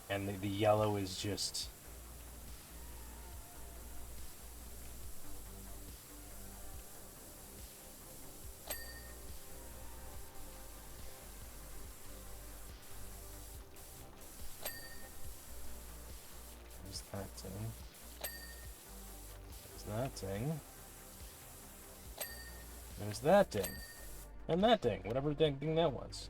and the yellow is just. There's that thing. There's that thing. There's that thing. And that thing. Whatever the dang thing that was.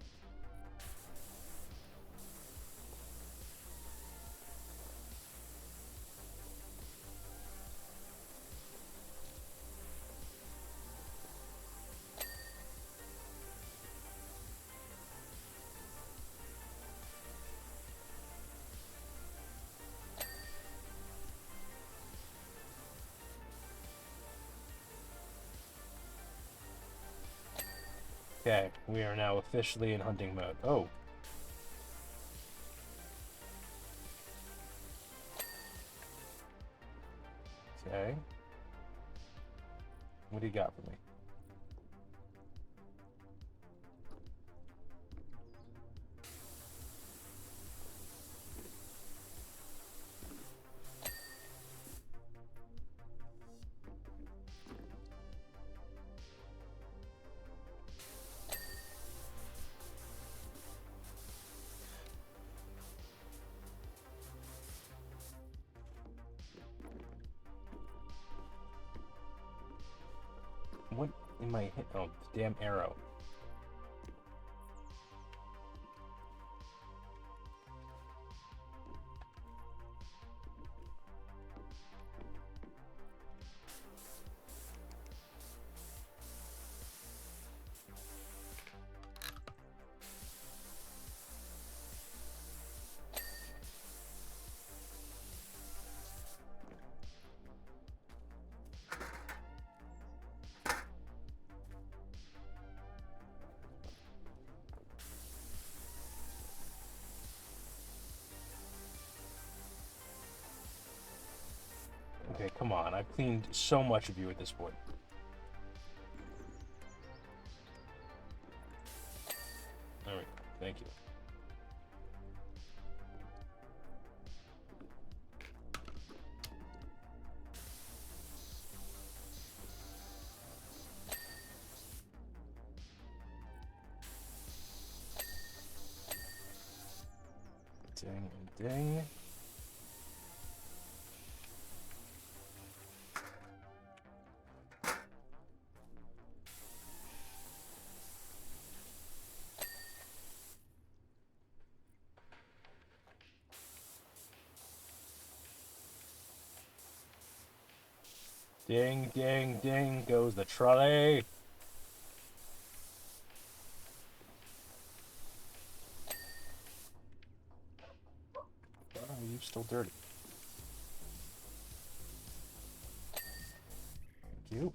Okay, we are now officially in hunting mode. Oh. Okay. What do you got for me? What am I hit? Oh, the damn arrow. Okay, come on. I've cleaned so much of you at this point. There we go. Thank you. Ding and ding. Ding, ding, ding goes the trolley. Why are you still dirty? Thank you.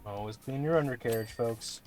Always clean your undercarriage, folks.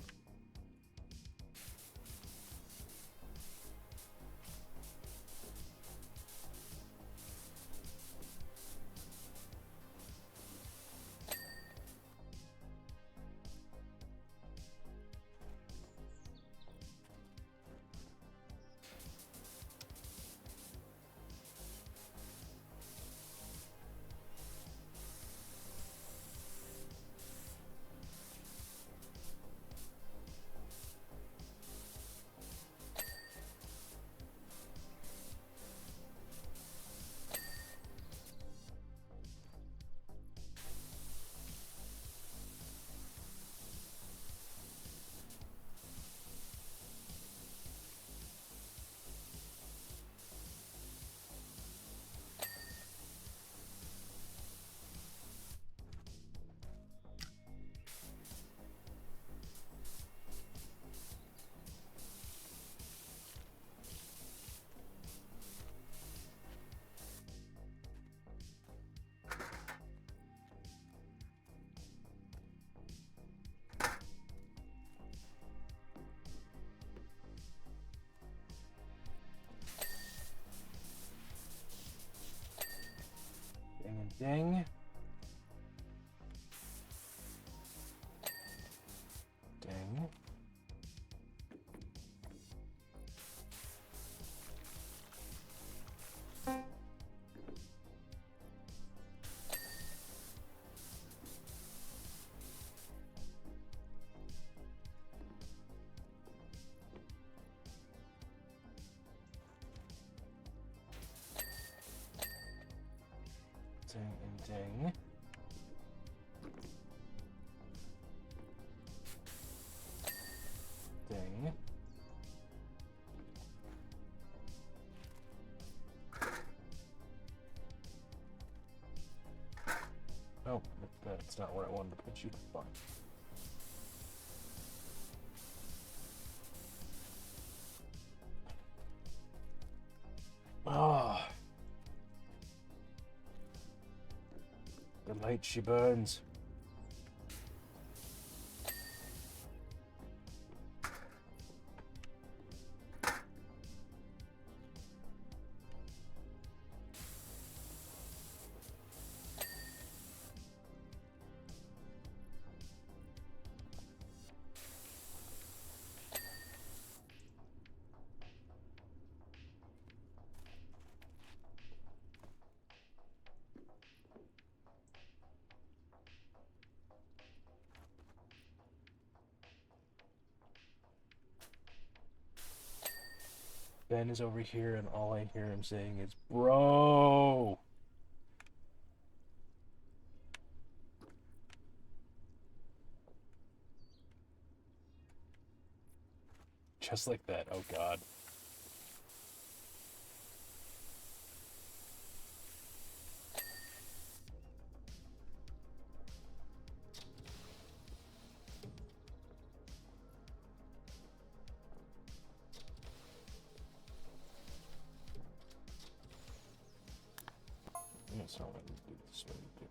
Ding. Ding. Ding and ding. Ding. Oh, that's not where I wanted to put you. Fine. Ah. The light she burns. Ben is over here, and all I hear him saying is, "Bro." Just like that. Oh, God. That's not what I need to do. This is what I need to do.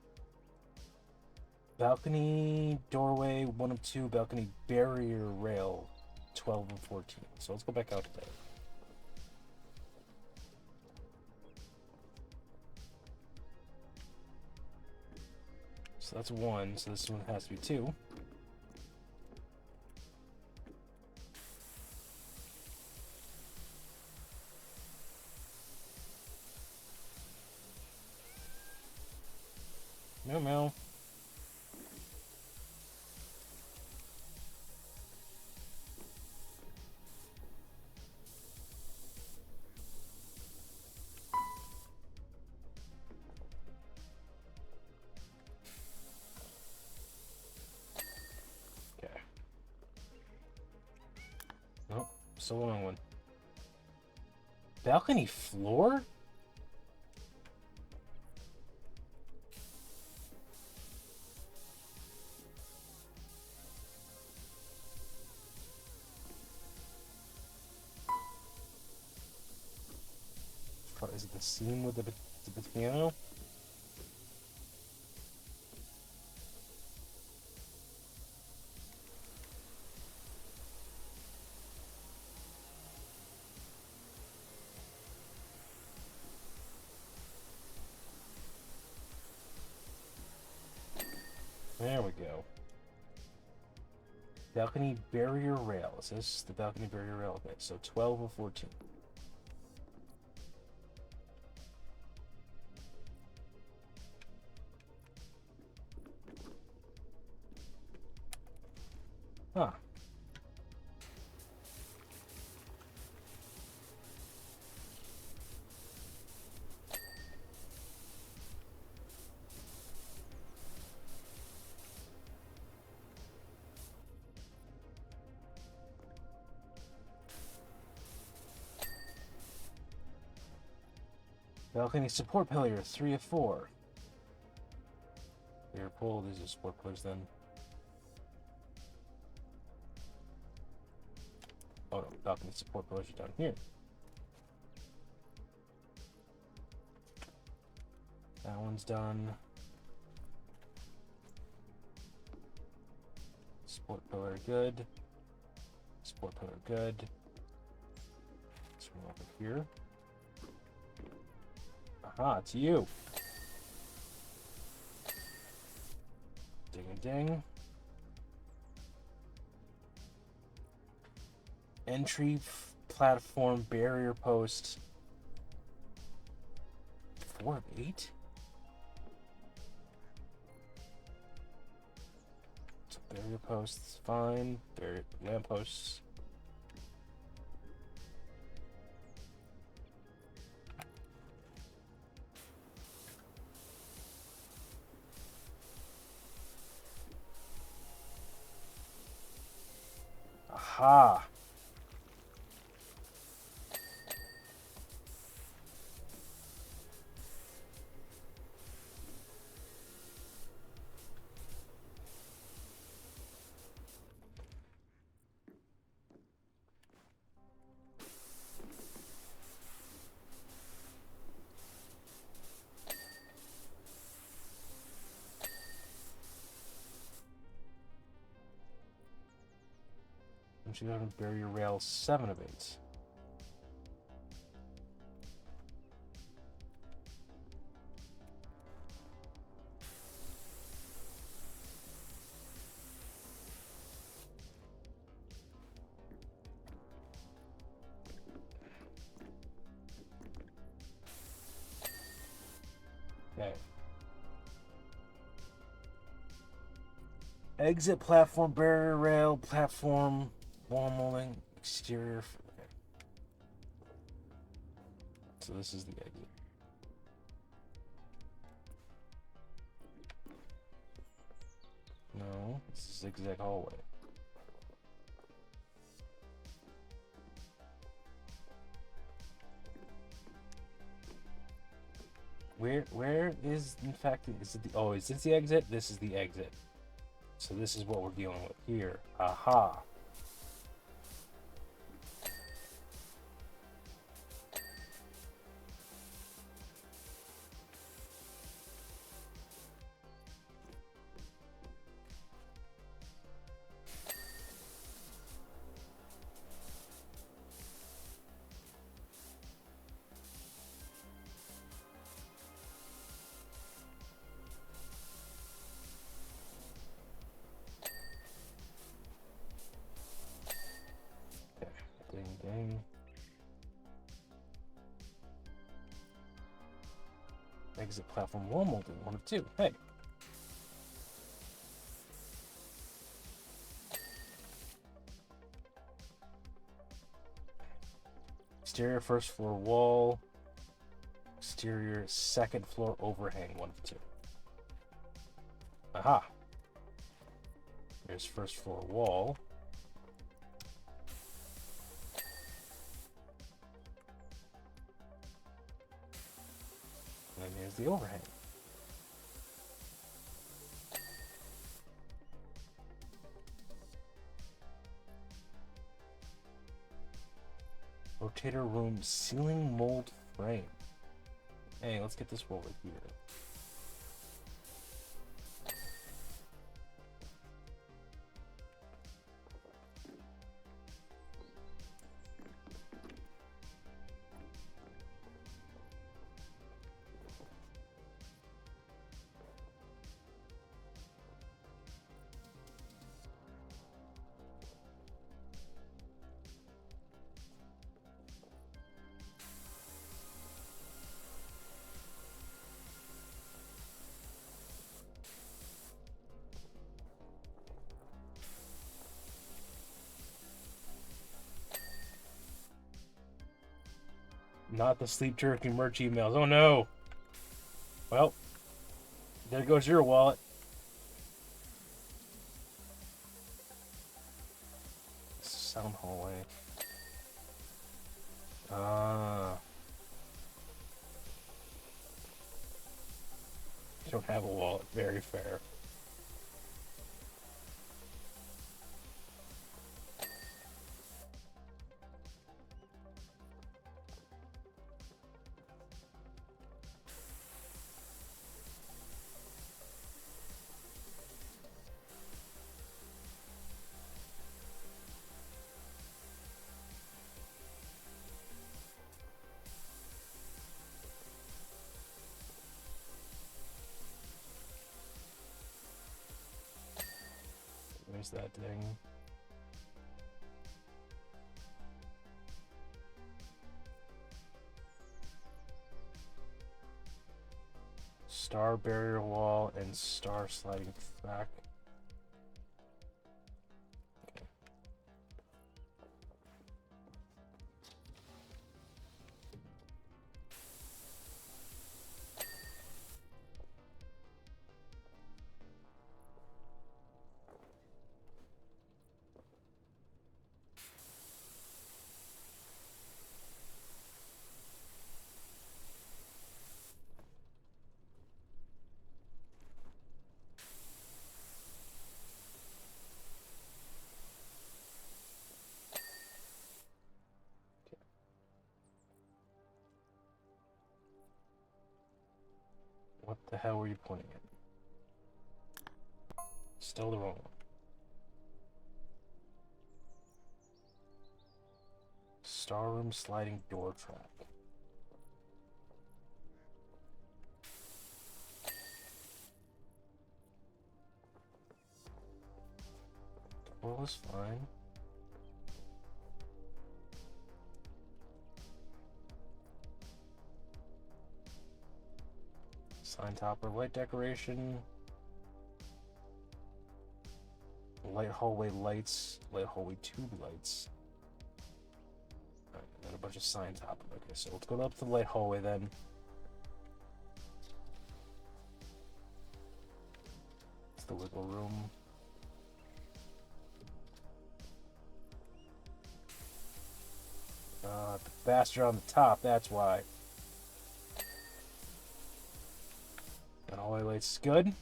Balcony, doorway, 1 of 2. Balcony, barrier, rail, 12 and 14. So let's go back out there. So that's 1, so this one has to be 2. Meow meow. Okay. Nope, still the wrong one. Balcony floor? Is it the scene with the piano? There we go. Balcony barrier rail. Is this the balcony barrier rail? Okay, so 12 of 14. Huh. Balcony support pillar, 3 of 4. They're pulled. These are support pillars then. Oh no, balcony support pillars are down here. That one's done. Support pillar good. Support pillar good. This one over here. Aha, it's you. ding. Entry platform barrier post. 4 of 8? So barrier posts, fine. Barrier lampposts. Aha! And she got a barrier rail 7 of 8. Okay. Exit platform, barrier rail, platform, wall molding, exterior. Okay. So this is the exit. No, this is zigzag hallway. Where is, in fact, is it the, oh, is this the exit? This is the exit. So this is what we're dealing with here. Aha. Ding, ding. Exit platform wall molding, 1 of 2. Hey. Exterior first floor wall. Exterior second floor overhang, 1 of 2. Aha. Here's first floor wall. And here's the overhang. Rotator room ceiling mold frame. Hey, let's get this over here. Not the Sleep Jerky merch emails. Oh no! Well, there goes your wallet. Sound hallway. You don't have a wallet. Very fair. Where's that thing? Star barrier wall and star sliding back. What the hell were you pointing at? Still the wrong one. Star room sliding door track. Well, is fine. Sign topper, light decoration. Light hallway lights, light hallway tube lights. Alright, and then a bunch of sign topper. Okay, so let's go up to the light hallway then. It's the wiggle room. The bastard on the top, that's why. And hallway lights is good.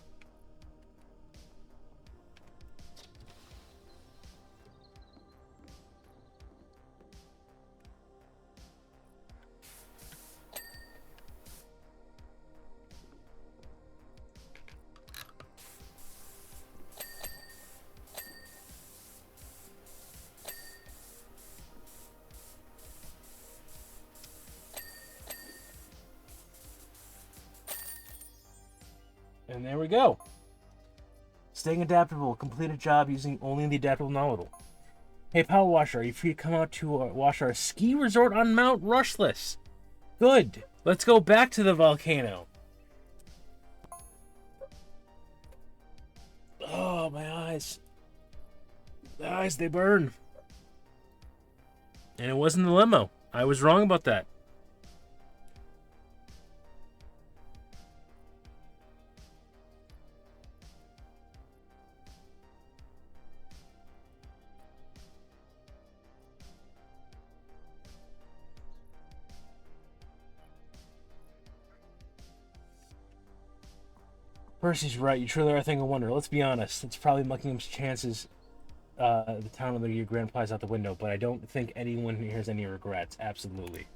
And there we go. Staying adaptable. Complete a job using only the adaptable nozzle. Hey, Power Washer, are you free to come out to wash our ski resort on Mount Rushless? Good. Let's go back to the volcano. Oh, my eyes. The eyes, they burn. And it wasn't the limo. I was wrong about that. Percy's right. You truly are a thing of wonder. Let's be honest. It's probably Buckingham's chances. The town of the year grand prize out the window, but I don't think anyone here has any regrets. Absolutely.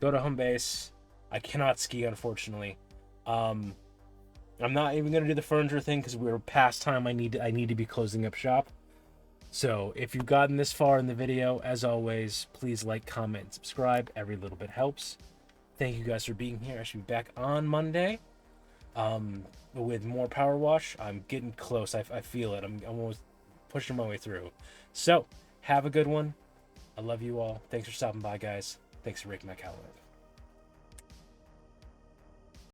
Go to home base. I cannot ski, unfortunately. I'm not even gonna do the furniture thing because we're past time. I need to be closing up shop. So if you've gotten this far in the video, as always, please like, comment, and subscribe. Every little bit helps. Thank you guys for being here. I should be back on Monday. With more Power Wash. I'm getting close. I feel it. I'm almost pushing my way through. So, have a good one. I love you all. Thanks for stopping by, guys. Thanks for raking my calendar.